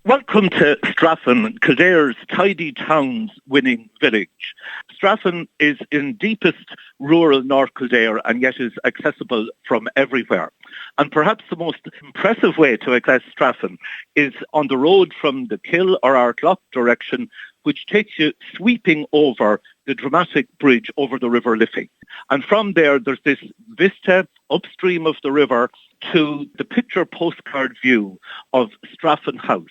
Welcome to Straffan, Kildare's tidy towns winning village. Straffan is in deepest rural North Kildare and yet is accessible from everywhere. And perhaps the most impressive way to access Straffan is on the road from the Kill or Ardlough direction, which takes you sweeping over the dramatic bridge over the River Liffey. And from there's this vista upstream of the river to the picture postcard view of Straffan House,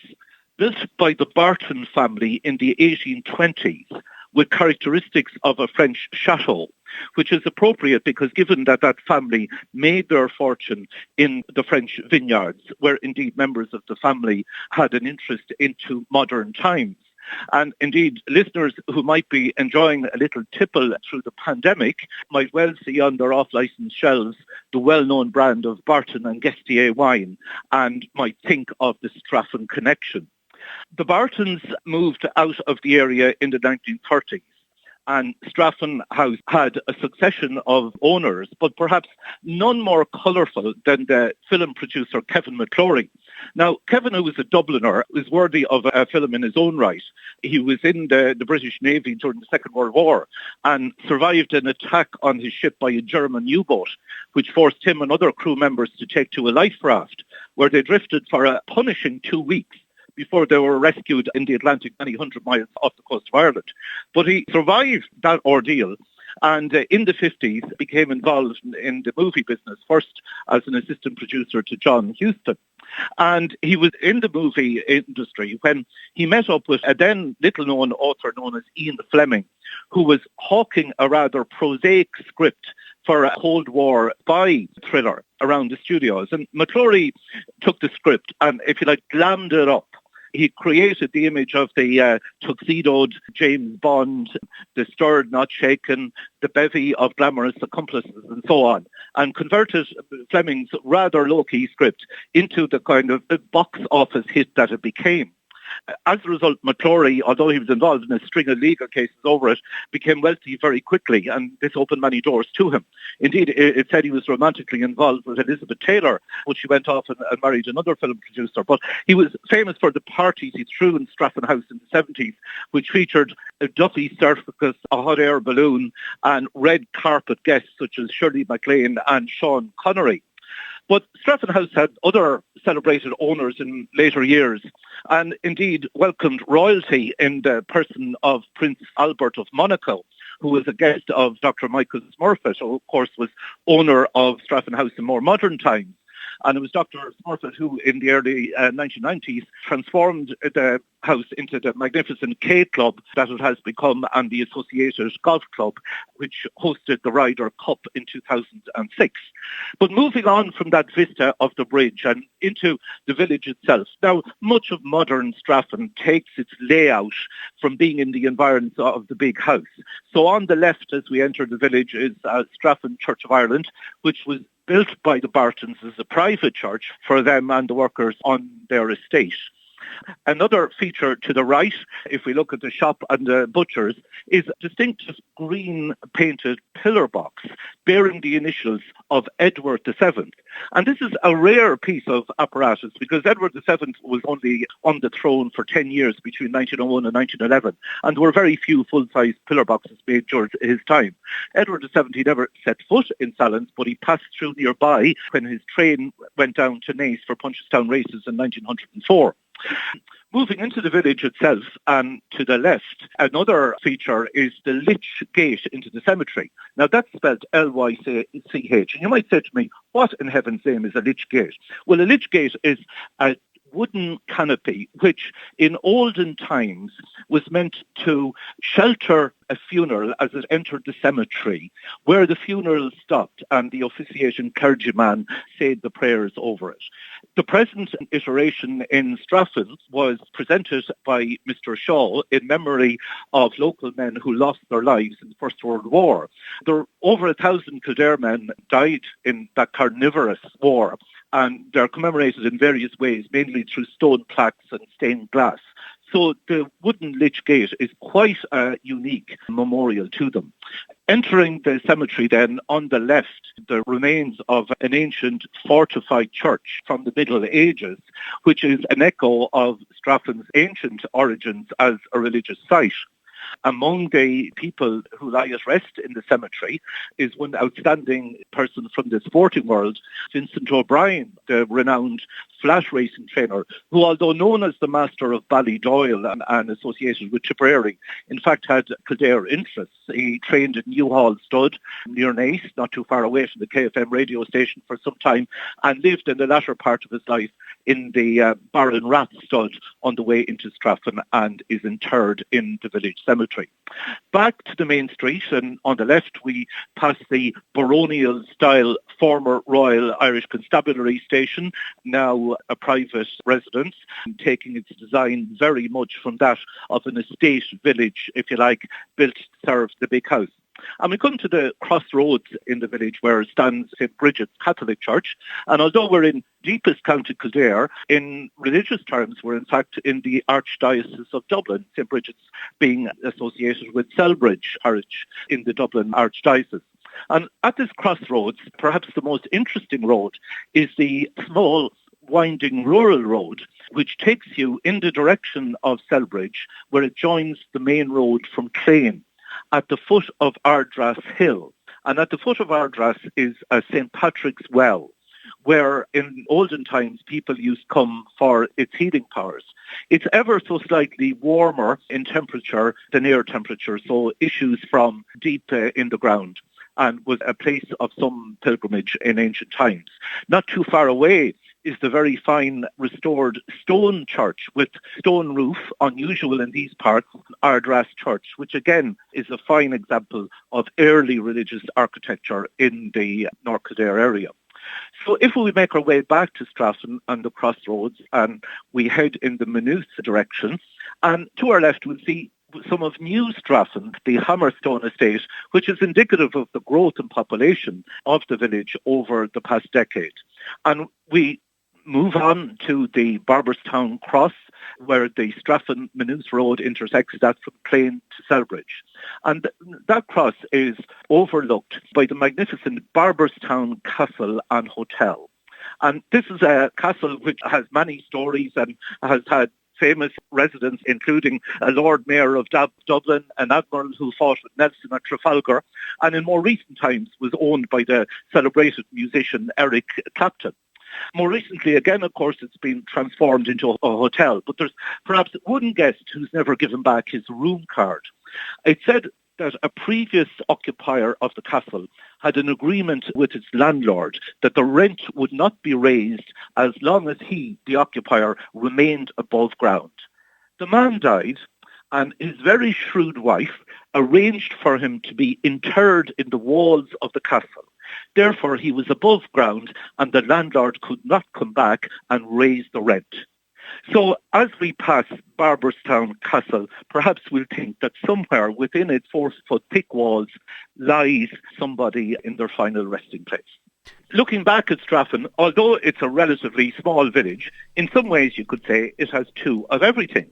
built by the Barton family in the 1820s with characteristics of a French chateau, which is appropriate because given that that family made their fortune in the French vineyards, where indeed members of the family had an interest into modern times. And indeed, listeners who might be enjoying a little tipple through the pandemic might well see on their off-licence shelves the well-known brand of Barton and Guestier wine and might think of the Straffan connection. The Bartons moved out of the area in the 1930s. And Straffan House had a succession of owners, but perhaps none more colourful than the film producer Kevin McClory. Now, Kevin, who was a Dubliner, is worthy of a film in his own right. He was in the British Navy during the Second World War and survived an attack on his ship by a German U-boat, which forced him and other crew members to take to a life raft, where they drifted for a punishing 2 weeks before they were rescued in the Atlantic many hundred miles off the coast of Ireland. But he survived that ordeal and in the 50s became involved in the movie business, first as an assistant producer to John Huston. And he was in the movie industry when he met up with a then little-known author known as Ian Fleming, who was hawking a rather prosaic script for a Cold War spy thriller around the studios. And McClory took the script and, if you like, glammed it up. He created the image of the tuxedoed James Bond, the stirred, not shaken, the bevy of glamorous accomplices and so on, and converted Fleming's rather low-key script into the kind of box office hit that it became. As a result, McClory, although he was involved in a string of legal cases over it, became wealthy very quickly, and this opened many doors to him. Indeed, it said he was romantically involved with Elizabeth Taylor, but she went off and married another film producer. But he was famous for the parties he threw in Straffan House in the 70s, which featured a Duffy circus, a hot air balloon, and red carpet guests such as Shirley MacLaine and Sean Connery. But Straffan House had other celebrated owners in later years and indeed welcomed royalty in the person of Prince Albert of Monaco, who was a guest of Dr. Michael Smurfit, who of course was owner of Straffan House in more modern times. And it was Dr. Smurfit who, in the early 1990s, transformed the house into the magnificent K Club that it has become and the associated golf club, which hosted the Ryder Cup in 2006. But moving on from that vista of the bridge and into the village itself, now much of modern Straffan takes its layout from being in the environs of the big house. So on the left as we enter the village is Straffan Church of Ireland, which was built by the Bartons as a private church for them and the workers on their estate. Another feature to the right, if we look at the shop and the butchers, is a distinctive green painted pillar box bearing the initials of Edward VII. And this is a rare piece of apparatus because Edward VII was only on the throne for 10 years between 1901 and 1911, and there were very few full-size pillar boxes made during his time. Edward VII never set foot in Sallins, but he passed through nearby when his train went down to Naas for Punchestown races in 1904. Moving into the village itself and to the left, another feature is the Lich Gate into the cemetery. Now that's spelled L-Y-C-H. And you might say to me, what in heaven's name is a Lich Gate? Well, a Lich Gate is a wooden canopy which in olden times was meant to shelter a funeral as it entered the cemetery, where the funeral stopped and the officiating clergyman said the prayers over it. The present iteration in Straffan was presented by Mr. Shaw in memory of local men who lost their lives in the First World War. There were over 1,000 Kildare men died in that carnivorous war, and they're commemorated in various ways, mainly through stone plaques and stained glass. So the wooden Lich Gate is quite a unique memorial to them. Entering the cemetery then, on the left, the remains of an ancient fortified church from the Middle Ages, which is an echo of Straffan's ancient origins as a religious site. Among the people who lie at rest in the cemetery is one outstanding person from the sporting world, Vincent O'Brien, the renowned flat racing trainer, who, although known as the master of Ballydoyle and associated with Tipperary, in fact had Kildare interests. He trained at Newhall Stud near Naas, not too far away from the KFM radio station for some time, and lived in the latter part of his life in the Baron Rath Stud on the way into Straffan, and is interred in the village cemetery. Back to the main street, and on the left we pass the baronial-style former Royal Irish Constabulary Station, now a private residence, taking its design very much from that of an estate village, if you like, built to serve the big house. And we come to the crossroads in the village where stands St. Bridget's Catholic Church. And although we're in deepest County Kildare, in religious terms, we're in fact in the Archdiocese of Dublin, St. Bridget's being associated with Selbridge Parish in the Dublin Archdiocese. And at this crossroads, perhaps the most interesting road is the small winding rural road, which takes you in the direction of Selbridge, where it joins the main road from Clane, at the foot of Ardras Hill. And at the foot of Ardras is a St. Patrick's Well, where in olden times people used to come for its healing powers. It's ever so slightly warmer in temperature than air temperature, so issues from deep in the ground, and was a place of some pilgrimage in ancient times. Not too far away is the very fine restored stone church with stone roof, unusual in these parts, Ardras Church, which again is a fine example of early religious architecture in the North Kildare area. So if we make our way back to Straffan and the crossroads, and we head in the Maynooth direction, and to our left we'll see some of New Straffan, the Hammerstone estate, which is indicative of the growth in population of the village over the past decade. And we move on to the Barberstown Cross, where the Straffan-Maynooth Road intersects that from Clane to Selbridge. And that cross is overlooked by the magnificent Barberstown Castle and Hotel. And this is a castle which has many stories and has had famous residents, including a Lord Mayor of Dublin, an admiral who fought with Nelson at Trafalgar, and in more recent times was owned by the celebrated musician Eric Clapton. More recently, again, of course, it's been transformed into a hotel, but there's perhaps one guest who's never given back his room card. It's said that a previous occupier of the castle had an agreement with its landlord that the rent would not be raised as long as he, the occupier, remained above ground. The man died, and his very shrewd wife arranged for him to be interred in the walls of the castle. Therefore, he was above ground, and the landlord could not come back and raise the rent. So as we pass Barberstown Castle, perhaps we'll think that somewhere within its 4-foot thick walls lies somebody in their final resting place. Looking back at Straffan, although it's a relatively small village, in some ways you could say it has two of everything.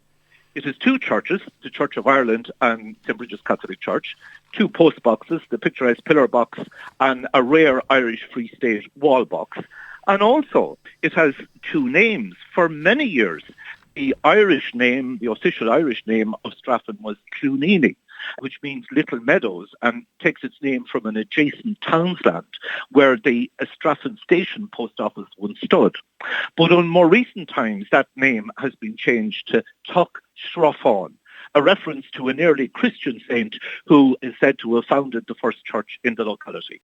It has two churches, the Church of Ireland and St. Bridget's Catholic Church, two post boxes, the picturesque pillar box and a rare Irish Free State wall box. And also, it has two names. For many years, the Irish name, the official Irish name of Straffan was Clunini, which means Little Meadows, and takes its name from an adjacent townsland where the Straffan Station post office once stood. But in more recent times, that name has been changed to Tuck Straffan, a reference to an early Christian saint who is said to have founded the first church in the locality.